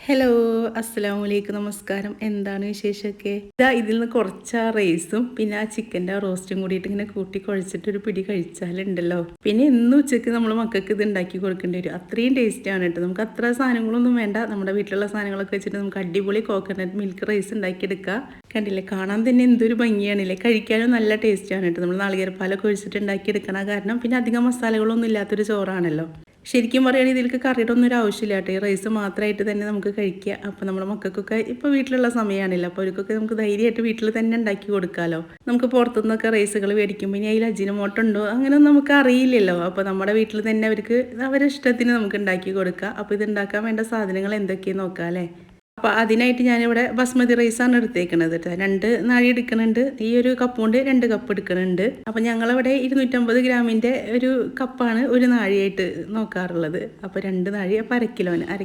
Hello, അസ്സലാമലൈക്കും, നമസ്കാരം. എന്താണ് വിശേഷമൊക്കെ? ഇതിൽ നിന്ന് കുറച്ച് ആ റൈസും പിന്നെ ആ ചിക്കൻ്റെ റോസ്റ്റും കൂടിയിട്ട് ഇങ്ങനെ കൂട്ടി കുഴച്ചിട്ട് ഒരു പിടി കഴിച്ചാലുണ്ടല്ലോ. പിന്നെ ഇന്ന് ഉച്ചയ്ക്ക് നമ്മൾ മക്കൾക്ക് ഇത് ഉണ്ടാക്കി കൊടുക്കേണ്ടി വരും. അത്രയും ടേസ്റ്റാണ് കേട്ടോ. നമുക്ക് അത്ര സാധനങ്ങളൊന്നും വേണ്ട. നമ്മുടെ വീട്ടിലുള്ള സാധനങ്ങളൊക്കെ വെച്ചിട്ട് നമുക്ക് അടിപൊളി കോക്കനട്ട് മിൽക്ക് റൈസ് ഉണ്ടാക്കിയെടുക്കാം. കണ്ടില്ലേ, കാണാൻ തന്നെ എന്തൊരു ഭംഗിയാണില്ലേ. കഴിക്കാനും നല്ല ടേസ്റ്റാണ് കേട്ടോ. നമ്മൾ നാളികേരപ്പാലൊക്കെ ഒഴിച്ചിട്ട് ഉണ്ടാക്കിയെടുക്കണ കാരണം പിന്നെ അധികം മസാലകളൊന്നും ഇല്ലാത്തൊരു ചോറാണല്ലോ. ശരിക്കും പറയുകയാണെങ്കിൽ ഇതിലേക്ക് കറിയുടെ ഒന്നും ഒരു ആവശ്യമില്ല കേട്ടോ. ഈ റൈസ് മാത്രമായിട്ട് തന്നെ നമുക്ക് കഴിക്കുക. അപ്പോൾ നമ്മുടെ മക്കൾക്കൊക്കെ ഇപ്പോൾ വീട്ടിലുള്ള സമയമാണല്ലോ, അപ്പോൾ അവർക്കൊക്കെ നമുക്ക് ധൈര്യമായിട്ട് വീട്ടിൽ തന്നെ ഉണ്ടാക്കി കൊടുക്കാമല്ലോ. നമുക്ക് പുറത്തുനിന്നൊക്കെ റൈസുകൾ മേടിക്കുമ്പോൾ ഇനി അതിൽ അജിനോമോട്ടോ ഉണ്ടോ അങ്ങനെയൊന്നും നമുക്ക് അറിയില്ലല്ലോ. അപ്പോൾ നമ്മുടെ വീട്ടിൽ തന്നെ അവർക്ക് അവരുടെ ഇഷ്ടത്തിന് നമുക്ക് ഉണ്ടാക്കി കൊടുക്കാം. അപ്പോൾ ഇത് ഉണ്ടാക്കാൻ വേണ്ട സാധനങ്ങൾ എന്തൊക്കെയെന്ന് നോക്കാം അല്ലേ. അപ്പോൾ അതിനായിട്ട് ഞാനിവിടെ ബസ്മതി റൈസാണ് എടുത്തേക്കണത് കേട്ടോ. 2 നാഴി എടുക്കുന്നുണ്ട്. ഈ ഒരു കപ്പ് കൊണ്ട് 2 കപ്പ് എടുക്കുന്നുണ്ട്. അപ്പോൾ ഞങ്ങളിവിടെ 250 ഗ്രാമിൻ്റെ ഒരു കപ്പാണ് ഒരു നാഴിയായിട്ട് നോക്കാറുള്ളത്. അപ്പോൾ 2 നാഴി, അപ്പോൾ അര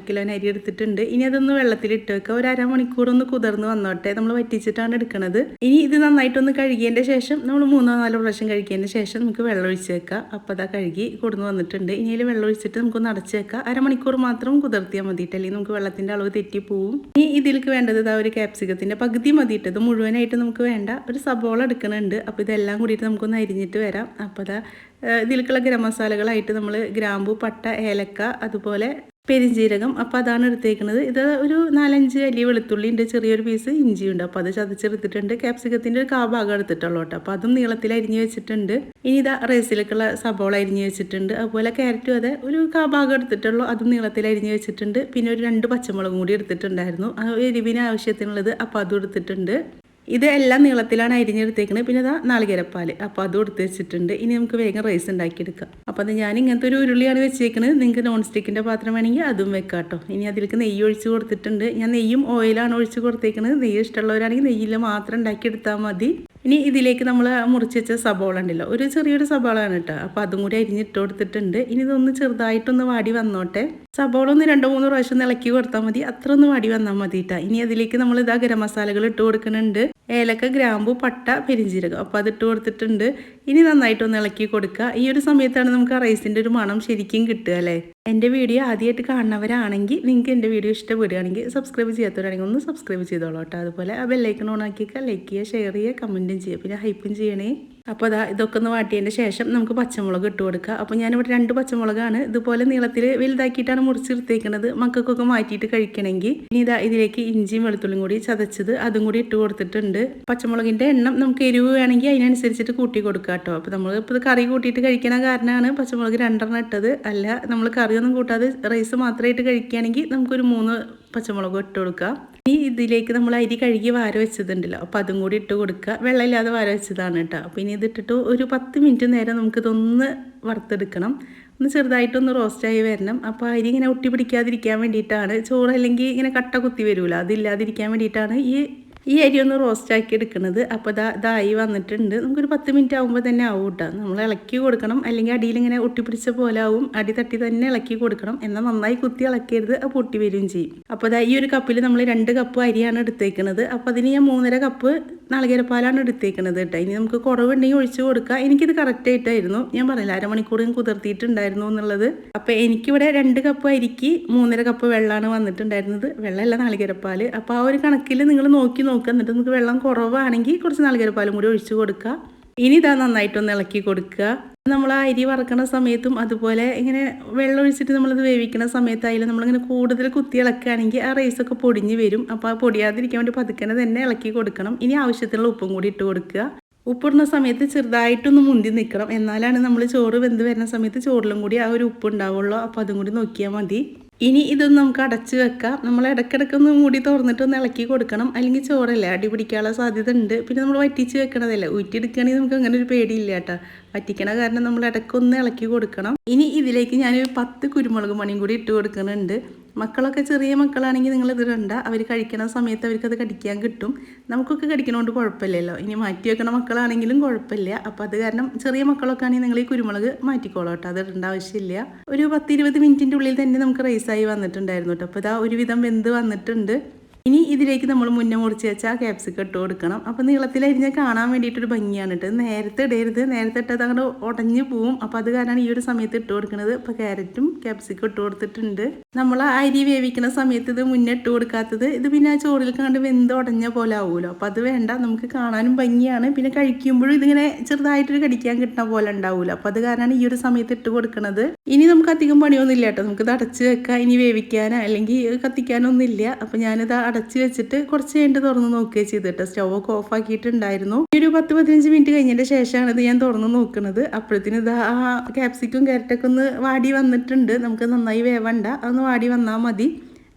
കിലോന് അരി എടുത്തിട്ടുണ്ട്. ഇനി അതൊന്ന് വെള്ളത്തിലിട്ട് വെക്കുക. ഒരു അരമണിക്കൂർ ഒന്ന് കുതിർന്ന് വന്നോട്ടെ. നമ്മൾ വറ്റിച്ചിട്ടാണ് എടുക്കുന്നത്. ഇനി ഇത് നന്നായിട്ടൊന്ന് കഴുകിയതിൻ്റെ ശേഷം നമ്മൾ 3-4 പ്രാവശ്യം കഴുകിയതിൻ്റെ ശേഷം നമുക്ക് വെള്ളം ഒഴിച്ച് വെക്കാം. അപ്പോൾ അതാ കഴുകി കൊടുന്ന് വന്നിട്ടുണ്ട്. ഇനി അതിൽ വെള്ളം ഒഴിച്ചിട്ട് നമുക്കൊന്ന് അടച്ച് വെക്കാം. അരമണിക്കൂർ മാത്രം കുതിർത്തിയാൽ മതിയിട്ട്, അല്ലെങ്കിൽ നമുക്ക് വെള്ളത്തിൻ്റെ അളവ് തെറ്റിപ്പോവും. ഇനി ഇതിലേക്ക് വേണ്ടത് ഇതാ ഒരു ക്യാപ്സിക്കത്തിൻ്റെ പകുതി മതിയിട്ട്. ഇത് മുഴുവനായിട്ട് നമുക്ക് വേണ്ട. ഒരു സബോള എടുക്കുന്നുണ്ട്. അപ്പോൾ ഇതെല്ലാം കൂടിയിട്ട് നമുക്കൊന്ന് അരിഞ്ഞിട്ട് വരാം. അപ്പോൾ ഇതാ ഇതിലേക്കുള്ള ഗരം മസാലകളായിട്ട് നമ്മൾ ഗ്രാമ്പു, പട്ട, ഏലക്ക, അതുപോലെ പെരിഞ്ജീരകം, അപ്പോൾ അതാണ് എടുത്തേക്കുന്നത്. ഇത് ഒരു 4-5 അല്ലി വെളുത്തുള്ളി ഉണ്ട്, ചെറിയൊരു പീസ് ഇഞ്ചിയുണ്ട്. അപ്പോൾ അത് ചതച്ചെടുത്തിട്ടുണ്ട്. ക്യാപ്സിക്കത്തിൻ്റെ ഒരു ഭാഗം എടുത്തിട്ടുള്ളൂ കേട്ടോ. അപ്പോൾ അതും നീളത്തിൽ അരിഞ്ഞ് വെച്ചിട്ടുണ്ട്. ഇനി ഇതാ റൈസിലേക്കുള്ള സബോള അരിഞ്ഞ് വെച്ചിട്ടുണ്ട്. അതുപോലെ ക്യാരറ്റും അതെ ഒരു ഭാഗം എടുത്തിട്ടുള്ളൂ, അതും നീളത്തിൽ അരിഞ്ഞ് വെച്ചിട്ടുണ്ട്. പിന്നെ ഒരു 2 പച്ചമുളകും കൂടി എടുത്തിട്ടുണ്ടായിരുന്നു, എരിവിന് ആവശ്യത്തിനുള്ളത്. അപ്പോൾ അതും എടുത്തിട്ടുണ്ട്. ഇത് എല്ലാം നീളത്തിലാണ് അരിഞ്ഞെടുത്തേക്കുന്നത്. പിന്നെ ഇതാ നാളികേരപ്പാൽ, അപ്പോൾ അതും എടുത്ത് വെച്ചിട്ടുണ്ട്. ഇനി നമുക്ക് വേഗം റൈസ് ഉണ്ടാക്കിയെടുക്കാം. അപ്പോൾ അത് ഞാൻ ഇങ്ങനത്തെ ഒരു ഉരുളിയാണ് വെച്ചേക്കുന്നത്. നിങ്ങൾക്ക് നോൺ സ്റ്റിക്കിൻ്റെ പാത്രം വേണമെങ്കിൽ അതും വെക്കാം കേട്ടോ. ഇനി അതിലേക്ക് നെയ്യ് ഒഴിച്ച് കൊടുത്തിട്ടുണ്ട്. ഞാൻ നെയ്യും ഓയിലാണ് ഒഴിച്ച് കൊടുത്തേക്കുന്നത്. നെയ്യ് ഇഷ്ടമുള്ളവരാണെങ്കിൽ നെയ്യിൽ മാത്രം ഉണ്ടാക്കിയെടുത്താൽ മതി. ഇനി ഇതിലേക്ക് നമ്മൾ മുറിച്ച് വെച്ച സബോള ഉണ്ടല്ലോ, ഒരു ചെറിയൊരു സബോളയാണ് കേട്ടോ. അപ്പോൾ അതും കൂടി അരിഞ്ഞിട്ട് കൊടുത്തിട്ടുണ്ട്. ഇനി ഇതൊന്ന് ചെറുതായിട്ടൊന്ന് വാടി വന്നോട്ടെ. സബോള ഒന്ന് 2-3 പ്രാവശ്യം ഇളക്കി കൊടുത്താൽ മതി. അത്ര ഒന്ന് വാടി വന്നാൽ മതി കേട്ടോ. ഇനി അതിലേക്ക് നമ്മൾ ഇതാ ഗരം മസാലകൾ ഇട്ട് കൊടുക്കുന്നുണ്ട്. ഏലക്ക, ഗ്രാമ്പു, പട്ട, പെരിഞ്ജീരകം, അപ്പോൾ അതിട്ട് കൊടുത്തിട്ടുണ്ട്. ഇനി നന്നായിട്ടൊന്ന് ഇളക്കി കൊടുക്കുക. ഈ ഒരു സമയത്താണ് നമുക്ക് ആ റൈസിൻ്റെ ഒരു മണം ശരിക്കും കിട്ടുക അല്ലേ. എൻ്റെ വീഡിയോ ആദ്യമായിട്ട് കാണുന്നവരാണെങ്കിൽ, നിങ്ങൾക്ക് എൻ്റെ വീഡിയോ ഇഷ്ടപ്പെടുകയാണെങ്കിൽ, സബ്സ്ക്രൈബ് ചെയ്യാത്തവരാണെങ്കിൽ ഒന്ന് സബ്സ്ക്രൈബ് ചെയ്തോളൂ കേട്ടോ. അതുപോലെ ആ ബെല്ലൈക്കൺ ഓൺ ആക്കിയൊക്കെ ലൈക്ക് ചെയ്യുക, ഷെയർ ചെയ്യുക, കമൻറ്റും ചെയ്യുക, പിന്നെ ഹൈപ്പും ചെയ്യണേ. അപ്പോൾ അതാ ഇതൊക്കെ ഒന്ന് വാട്ടിയതിൻ്റെ ശേഷം നമുക്ക് പച്ചമുളക് ഇട്ട് കൊടുക്കുക. അപ്പോൾ ഞാനിവിടെ 2 പച്ചമുളകാണ് ഇതുപോലെ നീളത്തിൽ വലുതാക്കിയിട്ടാണ് മുറിച്ചെടുത്തേക്കുന്നത്, മക്കൾക്കൊക്കെ മാറ്റിയിട്ട് കഴിക്കണമെങ്കിൽ. ഇനി ഇതാ ഇതിലേക്ക് ഇഞ്ചിയും വെളുത്തുള്ളിയും കൂടി ചതച്ചത് അതും കൂടി ഇട്ട് കൊടുത്തിട്ടുണ്ട്. പച്ചമുളകിൻ്റെ എണ്ണം നമുക്ക് എരിവ് വേണമെങ്കിൽ അതിനനുസരിച്ചിട്ട് കൂട്ടി കൊടുക്കുക കേട്ടോ. അപ്പോൾ നമ്മൾ ഇപ്പോൾ ഇത് കറി കൂട്ടിയിട്ട് കഴിക്കണ കാരണമാണ് പച്ചമുളക് 2 ഇട്ടത്. അല്ല നമ്മൾ കറിയൊന്നും കൂട്ടാതെ റൈസ് മാത്രമായിട്ട് കഴിക്കുകയാണെങ്കിൽ നമുക്കൊരു 3 പച്ചമുളക് ഇട്ട് കൊടുക്കുക. ഇനി ഇതിലേക്ക് നമ്മൾ അരി കഴുകി വാര വെച്ചതുണ്ടല്ലോ, അപ്പോൾ അതും കൂടി ഇട്ട് കൊടുക്കുക. വെള്ളമില്ലാതെ വാര വെച്ചതാണ് കേട്ടോ. അപ്പോൾ ഇനി ഇതിട്ടിട്ട് ഒരു 10 മിനിറ്റ് നേരം നമുക്കിതൊന്ന് വറുത്തെടുക്കണം. ഒന്ന് ചെറുതായിട്ടൊന്ന് റോസ്റ്റായി വരണം. അപ്പോൾ അരി ഇങ്ങനെ ഒട്ടി പിടിക്കാതിരിക്കാൻ വേണ്ടിയിട്ടാണ്. ചോറ് അല്ലെങ്കിൽ ഇങ്ങനെ കട്ട കുത്തി വരില്ല, അതില്ലാതിരിക്കാൻ വേണ്ടിയിട്ടാണ് ഈ അരി ഒന്ന് റോസ്റ്റാക്കി എടുക്കുന്നത്. അപ്പോൾ ഇതായി വന്നിട്ടുണ്ട്. നമുക്കൊരു 10 മിനിറ്റ് ആകുമ്പോൾ തന്നെ ആവും കേട്ടോ. നമ്മൾ ഇളക്കി കൊടുക്കണം, അല്ലെങ്കിൽ അടിയിലിങ്ങനെ ഒട്ടിപ്പിടിച്ച പോലെ ആവും. അടി തട്ടി തന്നെ ഇളക്കി കൊടുക്കണം. എന്നാൽ നന്നായി കുത്തി ഇളക്കരുത്, അത് പൊട്ടി വരികയും ചെയ്യും. അപ്പോൾ ഈ ഒരു കപ്പിൽ നമ്മൾ 2 കപ്പ് അരിയാണ് എടുത്തേക്കുന്നത്. അപ്പോൾ അതിന് ഞാൻ 3.5 കപ്പ് നാളികേരപ്പാലാണ് എടുത്തേക്കുന്നത് കേട്ടോ. ഇനി നമുക്ക് കുറവുണ്ടെങ്കിൽ ഒഴിച്ച് കൊടുക്കുക. എനിക്കിത് കറക്റ്റായിട്ടായിരുന്നു, ഞാൻ പറഞ്ഞില്ല അരമണിക്കൂർ കുതിർത്തിയിട്ടുണ്ടായിരുന്നു എന്നുള്ളത്. അപ്പോൾ എനിക്കിവിടെ 2 കപ്പ് അരിക്ക് 3.5 കപ്പ് വെള്ളമാണ് വന്നിട്ടുണ്ടായിരുന്നത്. വെള്ളമല്ല, നാളികേരപ്പാൽ. അപ്പോൾ ആ ഒരു കണക്കിൽ നിങ്ങൾ നോക്കി നോക്കുക. എന്നിട്ട് നമുക്ക് വെള്ളം കുറവാണെങ്കിൽ കുറച്ച് നാളികേരപ്പാലും കൂടി ഒഴിച്ച് കൊടുക്കുക. ഇനി ഇതാ നന്നായിട്ടൊന്ന് ഇളക്കി കൊടുക്കുക. നമ്മൾ ആ അരി വറക്കണ സമയത്തും അതുപോലെ ഇങ്ങനെ വെള്ളം ഒഴിച്ചിട്ട് നമ്മളിത് വേവിക്കുന്ന സമയത്തായാലും നമ്മളിങ്ങനെ കൂടുതൽ കുത്തി ഇളക്കുകയാണെങ്കിൽ ആ റൈസൊക്കെ പൊടിഞ്ഞ് വരും. അപ്പോൾ ആ പൊടിയാതിരിക്കാൻ വേണ്ടി പതുക്കനെ തന്നെ ഇളക്കി കൊടുക്കണം. ഇനി ആവശ്യത്തിനുള്ള ഉപ്പും കൂടി ഇട്ട് കൊടുക്കുക. ഉപ്പിടുന്ന സമയത്ത് ചെറുതായിട്ടൊന്ന് മുന്തി നിൽക്കണം, എന്നാലാണ് നമ്മൾ ചോറ് വെന്ത് വരുന്ന സമയത്ത് ചോറിലും കൂടി ആ ഒരു ഉപ്പ് ഉണ്ടാവുള്ളൂ. അപ്പോൾ അതും കൂടി നോക്കിയാൽ മതി. ഇനി ഇതൊന്ന് നമുക്ക് അടച്ച് വെക്കാം. നമ്മൾ ഇടയ്ക്കിടയ്ക്കൊന്ന് മൂടി തുറന്നിട്ടൊന്ന് ഇളക്കി കൊടുക്കണം, അല്ലെങ്കിൽ ചോറല്ലേ അടി പിടിക്കാനുള്ള സാധ്യത ഉണ്ട്. പിന്നെ നമ്മൾ വറ്റിച്ച് വെക്കണതല്ലേ, ഊറ്റിയെടുക്കുകയാണെങ്കിൽ നമുക്ക് അങ്ങനെ ഒരു പേടിയില്ല കേട്ടോ. വറ്റിക്കണ കാരണം നമ്മൾ ഇടയ്ക്കൊന്ന് ഇളക്കി കൊടുക്കണം. ഇനി ഇതിലേക്ക് ഞാനൊരു 10 കുരുമുളക് മണിയും കൂടി ഇട്ട് കൊടുക്കുന്നുണ്ട്. മക്കളൊക്കെ ചെറിയ മക്കളാണെങ്കിൽ നിങ്ങളിത് ഇടണ്ട. അവർ കഴിക്കണ സമയത്ത് അവർക്കത് കടിക്കാൻ കിട്ടും. നമുക്കൊക്കെ കടിക്കണോണ്ട് കുഴപ്പമില്ലല്ലോ. ഇനി മാറ്റി വെക്കണ മക്കളാണെങ്കിലും കുഴപ്പമില്ല. അപ്പോൾ അത് കാരണം ചെറിയ മക്കളൊക്കെ ആണെങ്കിൽ നിങ്ങൾ ഈ കുരുമുളക് മാറ്റിക്കോളൂ കേട്ടോ, അത് ഇടേണ്ട ആവശ്യമില്ല. ഒരു 10-20 മിനിറ്റിൻ്റെ ഉള്ളിൽ തന്നെ നമുക്ക് റൈസായി വന്നിട്ടുണ്ടായിരുന്നു കേട്ടോ. അപ്പോൾ ഇതാ ഒരുവിധം വെന്ത് വന്നിട്ടുണ്ട്. ഇനി ഇതിലേക്ക് നമ്മൾ മുന്നേ മുറിച്ച് വെച്ചാൽ ക്യാപ്സിക്കം ഇട്ട് കൊടുക്കണം. അപ്പോൾ നീളത്തിലരിഞ്ഞാൽ കാണാൻ വേണ്ടിയിട്ടൊരു ഭംഗിയാണ് കേട്ടോ. നേരത്തെ ഇടരുത്, നേരത്തെ ഇട്ടത് അങ്ങോട്ട് ഉടഞ്ഞു പോവും. അപ്പോൾ അത് കാരണമാണ് ഈ ഒരു സമയത്ത് ഇട്ട് കൊടുക്കുന്നത്. ഇപ്പോൾ ക്യാരറ്റും ക്യാപ്സിക്കം ഇട്ട് കൊടുത്തിട്ടുണ്ട്. നമ്മൾ അരി വേവിക്കുന്ന സമയത്ത് ഇത് മുന്നേ ഇട്ട് കൊടുക്കാത്തത് ഇത് പിന്നെ ആ ചോറിൽ കണ്ട് വെന്ത് ഉടഞ്ഞ പോലെ ആവുമല്ലോ. അപ്പോൾ അത് വേണ്ട, നമുക്ക് കാണാനും ഭംഗിയാണ്. പിന്നെ കഴിക്കുമ്പോഴും ഇതിങ്ങനെ ചെറുതായിട്ടൊരു കടിക്കാൻ കിട്ടുന്ന പോലെ ഉണ്ടാവില്ല. അപ്പോൾ അത് കാരണമാണ് ഈ ഒരു സമയത്ത് ഇട്ട് കൊടുക്കുന്നത്. ഇനി നമുക്ക് അധികം പണിയൊന്നും ഇല്ല കേട്ടോ. നമുക്ക് ഇത് അടച്ച് വെക്കാം. ഇനി വേവിക്കാനോ അല്ലെങ്കിൽ കത്തിക്കാനൊന്നും ഇല്ല. അപ്പോൾ ഞാനിത് അടച്ച് വെച്ചിട്ട് കുറച്ച് കഴിഞ്ഞിട്ട് തുറന്ന് നോക്കുകയും ചെയ്തിട്ട് സ്റ്റൗവൊക്കെ ഓഫ് ആക്കിയിട്ടുണ്ടായിരുന്നു. ഈ ഒരു 10-15 മിനിറ്റ് കഴിഞ്ഞതിൻ്റെ ശേഷമാണ് ഇത് ഞാൻ തുറന്ന് നോക്കുന്നത്. അപ്പോഴത്തേനും ഇത് ആ ക്യാപ്സിക്കും ക്യാരറ്റൊക്കെ ഒന്ന് വാടി വന്നിട്ടുണ്ട്. നമുക്ക് നന്നായി വേവണ്ട, അതൊന്ന് വാടി വന്നാൽ മതി.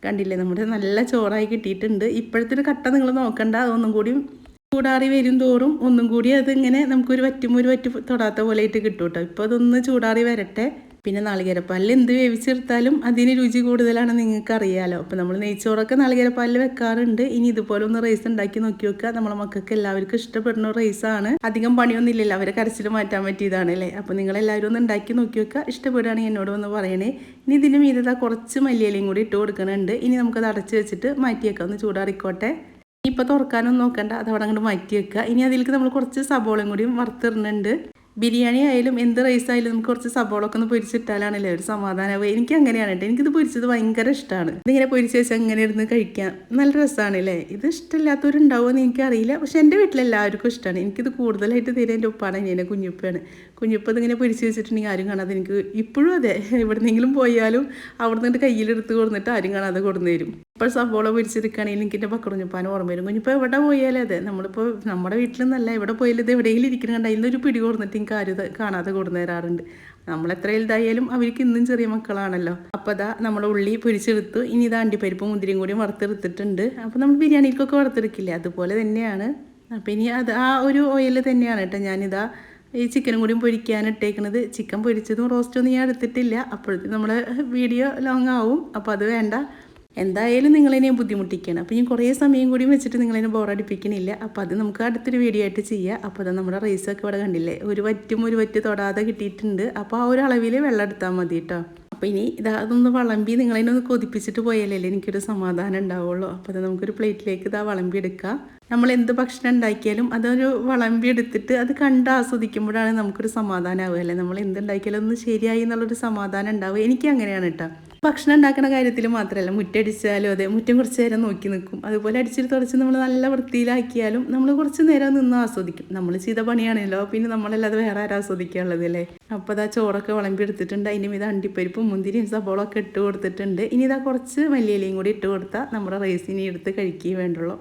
കണ്ടില്ലേ, നമ്മുടെ നല്ല ചോറായി കിട്ടിയിട്ടുണ്ട്. ഇപ്പോഴത്തെ ഒരു കട്ട നിങ്ങൾ നോക്കണ്ട, അതൊന്നും കൂടി ചൂടാറി വരും തോറും ഒന്നും കൂടി അതിങ്ങനെ നമുക്കൊരു വറ്റ് തൊടാത്ത പോലെ ആയിട്ട് കിട്ടും കേട്ടോ. ഇപ്പോൾ അതൊന്ന് ചൂടാറി വരട്ടെ. പിന്നെ നാളികേരപ്പാലിൽ എന്ത് വേവിച്ചെടുത്താലും അതിന് രുചി കൂടുതലാണ്, നിങ്ങൾക്ക് അറിയാമല്ലോ. അപ്പോൾ നമ്മൾ നെയ്ച്ചോറൊക്കെ നാളികേരപ്പാലിൽ വെക്കാറുണ്ട്. ഇനി ഇതുപോലെ ഒന്ന് റൈസ് ഉണ്ടാക്കി നോക്കി വെക്കുക. നമ്മളെ മക്കൾക്ക് എല്ലാവർക്കും ഇഷ്ടപ്പെടുന്ന റൈസാണ്. അധികം പണിയൊന്നും ഇല്ലല്ലോ, അവരെ കരച്ചിൽ മാറ്റാൻ പറ്റിയതാണ് അല്ലേ. അപ്പോൾ നിങ്ങളെല്ലാവരും ഒന്ന് ഉണ്ടാക്കി നോക്കി വെക്കുക. ഇഷ്ടപ്പെടുകയാണെങ്കിൽ എന്നോട് ഒന്ന് പറയണേ. ഇനി ഇതിന് മീതെ കുറച്ച് മല്ലിയിലയും കൂടി ഇട്ട് കൊടുക്കുന്നുണ്ട്. ഇനി നമുക്കത് അടച്ച് വെച്ചിട്ട് മാറ്റി വെക്കാം, ഒന്ന് ചൂടാറിക്കോട്ടെ. ഇപ്പോൾ തുറക്കാനൊന്നും നോക്കണ്ട, അത് അവിടെ അങ്ങോട്ട് മാറ്റി വെക്കുക. ഇനി അതിലേക്ക് നമ്മൾ കുറച്ച് സബോളയും കൂടിയും വറുത്തിടുന്നുണ്ട്. ബിരിയാണി ആയാലും എന്ത് റൈസ് ആയാലും നമുക്ക് കുറച്ച് സബോളൊക്കെ ഒന്ന് പൊരിച്ചിട്ടാലാണല്ലേ ഒരു സമാധാനമാവുക. എനിക്ക് അങ്ങനെയാണ് കേട്ടോ. എനിക്കിത് പൊരിച്ചത് ഭയങ്കര ഇഷ്ടമാണ്. ഇതിങ്ങനെ പൊരിച്ച് വെച്ചാൽ അങ്ങനെ ഇരുന്ന് കഴിക്കാൻ നല്ല രസമാണല്ലേ. ഇത് ഇഷ്ടമില്ലാത്തവരുണ്ടാവുമെന്ന് എനിക്കറിയില്ല, പക്ഷെ എൻ്റെ വീട്ടിലെല്ലാവർക്കും ഇഷ്ടമാണ്. എനിക്കിത് കൂടുതലായിട്ട് തീരെ എൻ്റെ ഉപ്പാണ്, ഞാൻ കുഞ്ഞുപ്പയാണ്. കുഞ്ഞുപ്പ ഇതിങ്ങനെ പൊരിച്ച് വെച്ചിട്ടുണ്ടെങ്കിൽ ആരും കാണാതെ എനിക്ക് ഇപ്പോഴും അതെ, എവിടെന്നെങ്കിലും പോയാലും അവിടെ നിന്നിട്ട് കയ്യിലെടുത്ത് കൊടുത്തിട്ട് ആരും കാണാതെ കൊടുന്നു തരും. ഇപ്പോൾ സബോള പൊരിച്ചെടുക്കുകയാണെങ്കിൽ എനിക്ക് എൻ്റെ പക്കുഞ്ഞുപ്പാൻ ഓർമ്മ വരും. കുഞ്ഞിപ്പോൾ എവിടെ പോയാലും അതെ, നമ്മളിപ്പോൾ നമ്മുടെ വീട്ടിലൊന്നല്ല എവിടെ പോയാലും ഇത് എവിടെയെങ്കിലും ഇരിക്കുന്നുണ്ട്, അതിനൊരു പിടി കൊടുത്തിട്ട് എനിക്ക് ആരും കാണാതെ കൊടുന്നു തരാറുണ്ട്. നമ്മളെത്ര വലുതായാലും അവർക്ക് ഇന്നും ചെറിയ മക്കളാണല്ലോ. അപ്പോൾ അതാ നമ്മൾ ഉള്ളി പൊരിച്ചെടുത്തു. ഇനി ഇത് അണ്ടിപ്പരിപ്പ് മുന്തിരിയും കൂടി വറുത്തെടുത്തിട്ടുണ്ട്. അപ്പോൾ നമ്മൾ ബിരിയാണിക്കൊക്കെ വറുത്തെടുക്കില്ലേ, അതുപോലെ തന്നെയാണ്. അപ്പോൾ ഇനി അത് ആ ഒരു ഓയിൽ തന്നെയാണ് കേട്ടോ ഞാനിതാ ഈ ചിക്കനും കൂടിയും പൊരിക്കാൻ ഇട്ടേക്കുന്നത്. ചിക്കൻ പൊരിച്ചതും റോസ്റ്റൊന്നും ഞാൻ എടുത്തിട്ടില്ല, അപ്പോഴത്തേക്കും നമ്മുടെ വീഡിയോ ലോങ് ആവും. അപ്പോൾ അത് വേണ്ട, എന്തായാലും നിങ്ങളതിനെ ബുദ്ധിമുട്ടിക്കണം. അപ്പോൾ ഞാൻ കുറേ സമയം കൂടി വെച്ചിട്ട് നിങ്ങളതിനെ ബോറടിപ്പിക്കണില്ല. അപ്പോൾ അത് നമുക്ക് അടുത്തൊരു വീഡിയോ ആയിട്ട് ചെയ്യാം. അപ്പോൾ അത് നമ്മുടെ റൈസൊക്കെ ഇവിടെ കണ്ടില്ലേ, ഒരു വറ്റ് തൊടാതെ കിട്ടിയിട്ടുണ്ട്. അപ്പോൾ ആ ഒരു അളവിൽ വെള്ളം എടുത്താൽ മതി കേട്ടോ. അപ്പോൾ ഇനി അതൊന്ന് വിളമ്പി നിങ്ങളതിനൊന്ന് കൊതിപ്പിച്ചിട്ട് പോയാലേ എനിക്കൊരു സമാധാനം ഉണ്ടാവുള്ളൂ. അപ്പോൾ അത് നമുക്കൊരു പ്ലേറ്റിലേക്ക് വിളമ്പി എടുക്കാം. നമ്മൾ എന്ത് ഭക്ഷണം ഉണ്ടാക്കിയാലും അതൊരു വിളമ്പി എടുത്തിട്ട് അത് കണ്ട് ആസ്വദിക്കുമ്പോഴാണ് നമുക്കൊരു സമാധാനം ആവുകയല്ലേ. നമ്മൾ എന്തുണ്ടാക്കിയാലും ഒന്ന് ശരിയായി എന്നുള്ളൊരു സമാധാനം ഉണ്ടാവുക. എനിക്ക് അങ്ങനെയാണ് കേട്ടോ. ഭക്ഷണം ഉണ്ടാക്കുന്ന കാര്യത്തിൽ മാത്രമല്ല, മുറ്റടിച്ചാലും അതെ, മുറ്റം കുറച്ച് നേരം നോക്കി നിൽക്കും. അതുപോലെ അടിച്ചിട്ട് തുടച്ച് നമ്മൾ നല്ല വൃത്തിയിലാക്കിയാലും നമ്മൾ കുറച്ച് നേരം നിന്ന് ആസ്വദിക്കും. നമ്മൾ ചെയ്ത പണിയാണല്ലോ, പിന്നെ നമ്മളല്ലാതെ വേറെ ആരും ആസ്വദിക്കാനുള്ളത് അല്ലേ. അപ്പോൾ അതാ ചോറൊക്കെ വിളമ്പി എടുത്തിട്ടുണ്ട്. അതിൻ്റെ ഇത് അണ്ടിപ്പരിപ്പും മുന്തിരിയും സബോളൊക്കെ ഇട്ട് കൊടുത്തിട്ടുണ്ട്. ഇനി ഇതാ കുറച്ച് മല്ലിയിലയും കൂടി ഇട്ട് കൊടുത്താൽ നമ്മുടെ റൈസിനി എടുത്ത് കഴിക്കുകയും വേണ്ടുള്ളൂ.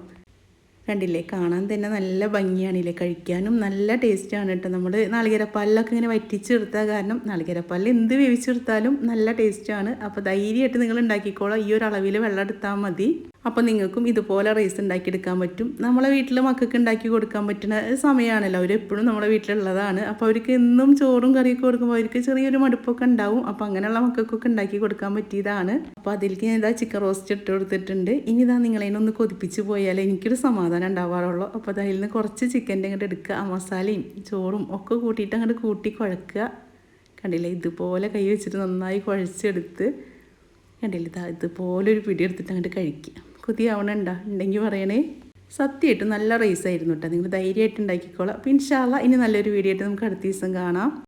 കണ്ടില്ലേ, കാണാൻ തന്നെ നല്ല ഭംഗിയാണില്ലേ, കഴിക്കാനും നല്ല ടേസ്റ്റാണ് കേട്ടോ. നമ്മൾ നാളികേരപ്പാലിലൊക്കെ ഇങ്ങനെ വറ്റിച്ചെടുത്താൽ കാരണം നാളികേരപ്പാലിൽ എന്ത് വേവിച്ചെടുത്താലും നല്ല ടേസ്റ്റാണ്. അപ്പോൾ ധൈര്യമായിട്ട് നിങ്ങൾ ഉണ്ടാക്കിക്കോളാം. ഈ ഒരു അളവിൽ വെള്ളം എടുത്താൽ മതി. അപ്പോൾ നിങ്ങൾക്കും ഇതുപോലെ റൈസ് ഉണ്ടാക്കിയെടുക്കാൻ പറ്റും. നമ്മളെ വീട്ടിൽ മക്കൾക്ക് ഉണ്ടാക്കി കൊടുക്കാൻ പറ്റുന്ന സമയമാണല്ലോ, അവരെപ്പോഴും നമ്മുടെ വീട്ടിലുള്ളതാണ്. അപ്പോൾ അവർക്ക് എന്നും ചോറും കറിയൊക്കെ കൊടുക്കുമ്പോൾ അവർക്ക് ചെറിയൊരു മടുപ്പൊക്കെ ഉണ്ടാവും. അപ്പോൾ അങ്ങനെയുള്ള മക്കൾക്കൊക്കെ ഉണ്ടാക്കി കൊടുക്കാൻ പറ്റിയതാണ്. അപ്പോൾ അതിലേക്ക് ഞാൻ ഇതാ ചിക്കൻ റോസ്റ്റ് ഇട്ട് കൊടുത്തിട്ടുണ്ട്. ഇനി ഇതാ നിങ്ങളതിനൊന്ന് കൊതിപ്പിച്ച് പോയാലേ എനിക്കൊരു സമാധാനം ഉണ്ടാവാറുള്ളൂ. അപ്പോൾ അതിൽ നിന്ന് കുറച്ച് ചിക്കൻ്റെ അങ്ങോട്ട് എടുക്കുക, ആ മസാലയും ചോറും ഒക്കെ കൂട്ടിയിട്ട് അങ്ങോട്ട് കൂട്ടി കുഴക്കുക. കണ്ടില്ലേ, ഇതുപോലെ കൈ വെച്ചിട്ട് നന്നായി കുഴച്ചെടുത്ത് കണ്ടില്ലേ, ഇതുപോലൊരു പിടി എടുത്തിട്ട് അങ്ങോട്ട് കഴിക്കുക. കൊതിയാവണുണ്ടോ? ഉണ്ടെങ്കിൽ പറയണേ. സത്യമായിട്ടും നല്ല റൈസായിരുന്നു കേട്ടോ. നിങ്ങൾ ധൈര്യമായിട്ട് ഉണ്ടാക്കിക്കോളാം. അപ്പോൾ ഇൻഷാ അല്ലാഹ് ഇനി നല്ലൊരു വീഡിയോ ആയിട്ട് നമുക്ക് അടുത്ത ദിവസം കാണാം.